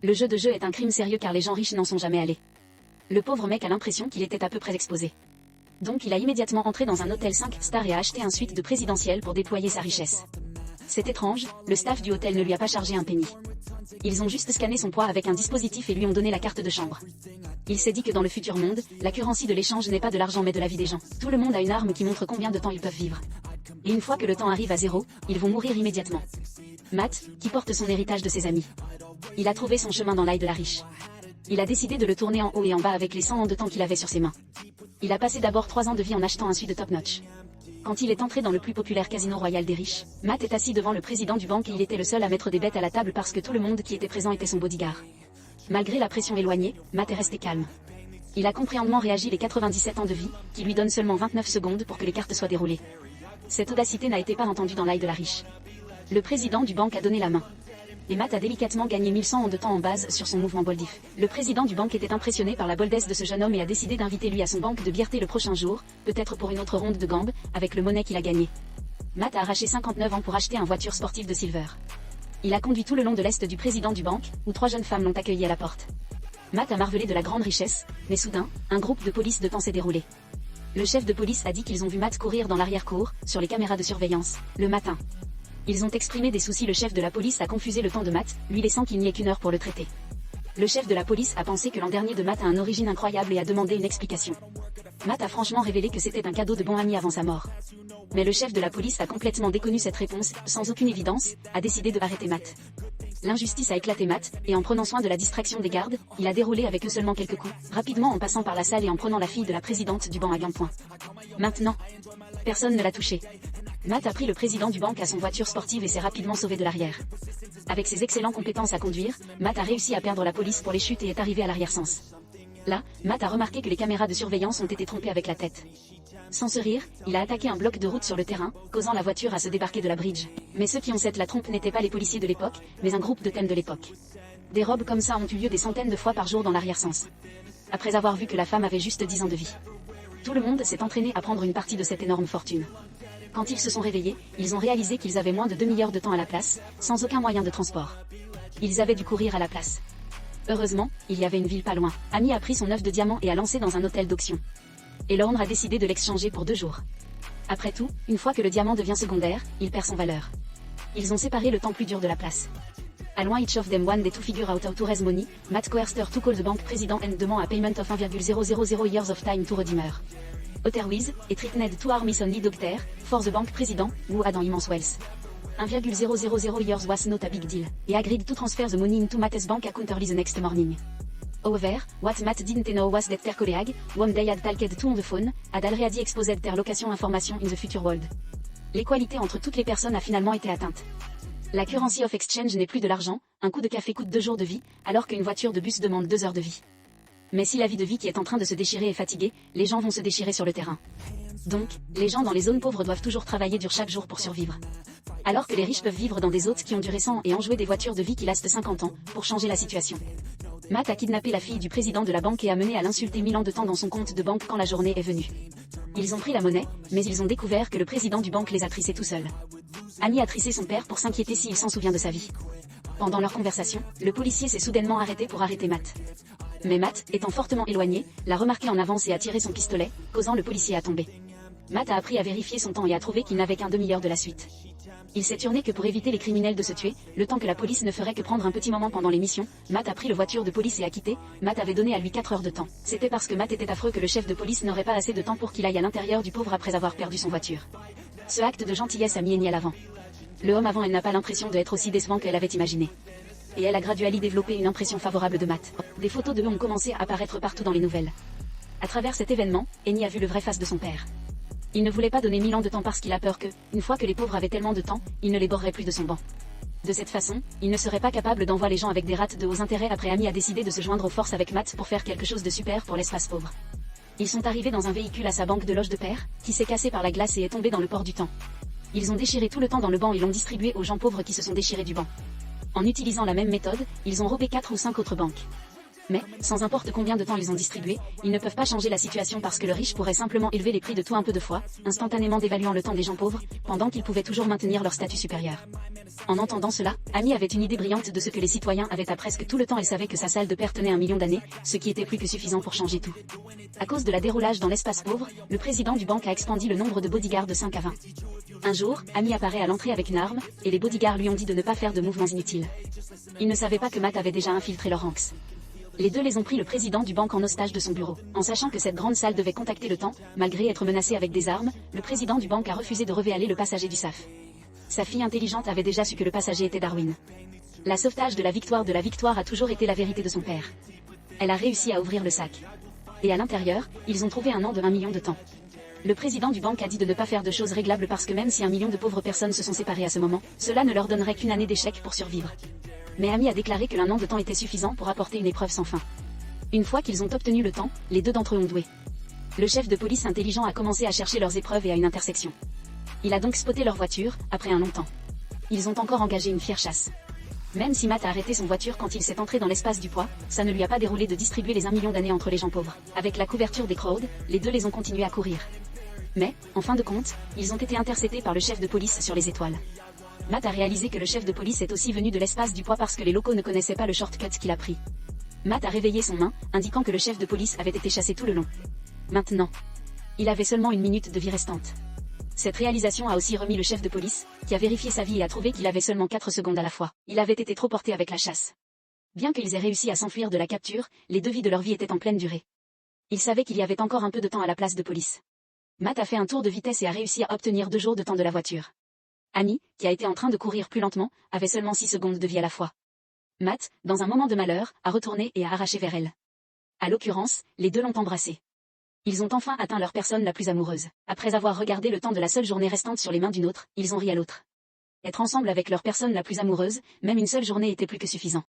Le jeu de jeu est un crime sérieux car les gens riches n'en sont jamais allés. Le pauvre mec a l'impression qu'il était à peu près exposé. Donc il a immédiatement entré dans un hôtel 5 stars et a acheté un suite de présidentiel pour déployer sa richesse. C'est étrange, le staff du hôtel ne lui a pas chargé un penny. Ils ont juste scanné son poids avec un dispositif et lui ont donné la carte de chambre. Il s'est dit que dans le futur monde, la currency de l'échange n'est pas de l'argent mais de la vie des gens. Tout le monde a une arme qui montre combien de temps ils peuvent vivre. Et une fois que le temps arrive à zéro, ils vont mourir immédiatement. Matt, qui porte son héritage de ses amis. Il a trouvé son chemin dans l'ail de la riche. Il a décidé de le tourner en haut et en bas avec les 100 ans de temps qu'il avait sur ses mains. Il a passé d'abord 3 ans de vie en achetant un suite de top notch. Quand il est entré dans le plus populaire casino royal des riches, Matt est assis devant le président du banque et il était le seul à mettre des bêtes à la table parce que tout le monde qui était présent était son bodyguard. Malgré la pression éloignée, Matt est resté calme. Il a compréhendément réagi les 97 ans de vie, qui lui donnent seulement 29 secondes pour que les cartes soient déroulées. Cette audacité n'a été pas entendue dans l'ail de la riche. Le président du banque a donné la main. Et Matt a délicatement gagné 1100 ans de temps en base sur son mouvement boldif. Le président du banque était impressionné par la boldesse de ce jeune homme et a décidé d'inviter lui à son banque de Bierté le prochain jour, peut-être pour une autre ronde de gambes, avec le monnaie qu'il a gagné. Matt a arraché 59 ans pour acheter une voiture sportive de Silver. Il a conduit tout le long de l'est du président du banque, où 3 jeunes femmes l'ont accueilli à la porte. Matt a marvelé de la grande richesse, mais soudain, un groupe de police de temps s'est déroulé. Le chef de police a dit qu'ils ont vu Matt courir dans l'arrière-cour, sur les caméras de surveillance, le matin. Ils ont exprimé des soucis. Le chef de la police a confusé le temps de Matt, lui laissant qu'il n'y ait qu'1 heure pour le traiter. Le chef de la police a pensé que l'an dernier de Matt a une origine incroyable et a demandé une explication. Matt a franchement révélé que c'était un cadeau de bon ami avant sa mort. Mais le chef de la police a complètement déconnu cette réponse, sans aucune évidence, a décidé de arrêter Matt. L'injustice a éclaté Matt, et en prenant soin de la distraction des gardes, il a déroulé avec eux seulement quelques coups, rapidement en passant par la salle et en prenant la fille de la présidente du banc à gunpoint. Maintenant, personne ne l'a touché. Matt a pris le président du banque à son voiture sportive et s'est rapidement sauvé de l'arrière. Avec ses excellentes compétences à conduire, Matt a réussi à perdre la police pour les chutes et est arrivé à l'arrière-sens. Là, Matt a remarqué que les caméras de surveillance ont été trompées avec la tête. Sans se rire, il a attaqué un bloc de route sur le terrain, causant la voiture à se débarquer de la bridge. Mais ceux qui ont cette la trompe n'étaient pas les policiers de l'époque, mais un groupe de thèmes de l'époque. Des robes comme ça ont eu lieu des centaines de fois par jour dans l'arrière-sens. Après avoir vu que la femme avait juste 10 ans de vie. Tout le monde s'est entraîné à prendre une partie de cette énorme fortune. Quand ils se sont réveillés, ils ont réalisé qu'ils avaient moins de 2 heures de temps à la place, sans aucun moyen de transport. Ils avaient dû courir à la place. Heureusement, il y avait une ville pas loin. Amy a pris son œuf de diamant et a lancé dans un hôtel d'auction. Et Lorne a décidé de l'exchanger pour 2 jours. Après tout, une fois que le diamant devient secondaire, il perd son valeur. Ils ont séparé le temps plus dur de la place. À loin each of them one day to figure out how to raise money, Matt coerced her to call the bank president and demand a payment of 1,000 years of time to redeem her. Otherwise, et threatened to harm his only doctor, for the bank president, who had an immense wealth. 1,000 years was not a big deal, et agreed to transfer the money into Matt's bank account early the next morning. However, what Matt didn't know was that their colleague, whom they had talked to on the phone, had already exposed their location information in the future world. L'égalité entre toutes les personnes a finalement été atteinte. La currency of exchange n'est plus de l'argent, un coup de café coûte 2 jours de vie, alors qu'une voiture de bus demande 2 heures de vie. Mais si la vie de vie qui est en train de se déchirer est fatiguée, les gens vont se déchirer sur le terrain. Donc, les gens dans les zones pauvres doivent toujours travailler dur chaque jour pour survivre. Alors que les riches peuvent vivre dans des hôtes qui ont duré 100 ans et enjouer des voitures de vie qui lastent 50 ans, pour changer la situation. Matt a kidnappé la fille du président de la banque et a mené à l'insulter 1000 ans de temps dans son compte de banque quand la journée est venue. Ils ont pris la monnaie, mais ils ont découvert que le président du banque les a trissés tout seul. Annie a trissé son père pour s'inquiéter s'il s'en souvient de sa vie. Pendant leur conversation, le policier s'est soudainement arrêté pour arrêter Matt. Mais Matt, étant fortement éloigné, l'a remarqué en avance et a tiré son pistolet, causant le policier à tomber. Matt a appris à vérifier son temps et a trouvé qu'il n'avait qu'un demi-heure de la suite. Il s'est tourné que pour éviter les criminels de se tuer, le temps que la police ne ferait que prendre un petit moment pendant l'émission, Matt a pris le voiture de police et a quitté. Matt avait donné à lui 4 heures de temps. C'était parce que Matt était affreux que le chef de police n'aurait pas assez de temps pour qu'il aille à l'intérieur du pauvre après avoir perdu son voiture. Ce acte de gentillesse a mis Annie à l'avant. Le homme avant elle n'a pas l'impression d'être aussi décevant qu'elle avait imaginé. Et elle a graduellement développé une impression favorable de Matt. Des photos de eux ont commencé à apparaître partout dans les nouvelles. À travers cet événement, Annie a vu le vrai face de son père. Il ne voulait pas donner 1000 ans de temps parce qu'il a peur que, une fois que les pauvres avaient tellement de temps, il ne les borrerait plus de son banc. De cette façon, il ne serait pas capable d'envoyer les gens avec des rats de hauts intérêts. Après, Amy a décidé de se joindre aux forces avec Matt pour faire quelque chose de super pour l'espace pauvre. Ils sont arrivés dans un véhicule à sa banque de loge de père, qui s'est cassé par la glace et est tombé dans le port du temps. Ils ont déchiré tout le temps dans le banc et l'ont distribué aux gens pauvres qui se sont déchirés du banc. En utilisant la même méthode, ils ont robé 4 ou 5 autres banques. Mais, sans importe combien de temps ils ont distribué, ils ne peuvent pas changer la situation parce que le riche pourrait simplement élever les prix de tout un peu de fois, instantanément dévaluant le temps des gens pauvres, pendant qu'ils pouvaient toujours maintenir leur statut supérieur. En entendant cela, Amy avait une idée brillante de ce que les citoyens avaient à presque tout le temps. Elle savait que sa salle de père tenait 1 million d'années, ce qui était plus que suffisant pour changer tout. À cause de la déroulage dans l'espace pauvre, le président du banque a expandi le nombre de bodyguards de 5 à 20. Un jour, Amy apparaît à l'entrée avec une arme, et les bodyguards lui ont dit de ne pas faire de mouvements inutiles. Ils ne savaient pas que Matt avait déjà infiltré leurs ranks. Les deux les ont pris le président du banque en otage de son bureau. En sachant que cette grande salle devait contacter le temps, malgré être menacé avec des armes, le président du banque a refusé de révéler le passager du SAF. Sa fille intelligente avait déjà su que le passager était Darwin. La sauvetage de la victoire a toujours été la vérité de son père. Elle a réussi à ouvrir le sac. Et à l'intérieur, ils ont trouvé un an de 1 million de temps. Le président du banque a dit de ne pas faire de choses réglables parce que même si 1 million de pauvres personnes se sont séparées à ce moment, cela ne leur donnerait qu'une année d'échec pour survivre. Mais Amy a déclaré que l'1 an de temps était suffisant pour apporter une épreuve sans fin. Une fois qu'ils ont obtenu le temps, les deux d'entre eux ont doué. Le chef de police intelligent a commencé à chercher leurs épreuves et à une intersection. Il a donc spoté leur voiture, après un long temps. Ils ont encore engagé une fière chasse. Même si Matt a arrêté son voiture quand il s'est entré dans l'espace du poids, ça ne lui a pas déroulé de distribuer les 1 million d'années entre les gens pauvres. Avec la couverture des crowds, les deux les ont continué à courir. Mais, en fin de compte, ils ont été interceptés par le chef de police sur les étoiles. Matt a réalisé que le chef de police est aussi venu de l'espace du poids parce que les locaux ne connaissaient pas le shortcut qu'il a pris. Matt a réveillé son main, indiquant que le chef de police avait été chassé tout le long. Maintenant, il avait seulement 1 minute de vie restante. Cette réalisation a aussi remis le chef de police, qui a vérifié sa vie et a trouvé qu'il avait seulement 4 secondes à la fois. Il avait été trop porté avec la chasse. Bien qu'ils aient réussi à s'enfuir de la capture, les devis de leur vie étaient en pleine durée. Ils savaient qu'il y avait encore un peu de temps à la place de police. Matt a fait un tour de vitesse et a réussi à obtenir 2 jours de temps de la voiture. Amy, qui a été en train de courir plus lentement, avait seulement 6 secondes de vie à la fois. Matt, dans un moment de malheur, a retourné et a arraché vers elle. À l'occurrence, les deux l'ont embrassée. Ils ont enfin atteint leur personne la plus amoureuse. Après avoir regardé le temps de la seule journée restante sur les mains d'une autre, ils ont ri à l'autre. Être ensemble avec leur personne la plus amoureuse, même une seule journée était plus que suffisant.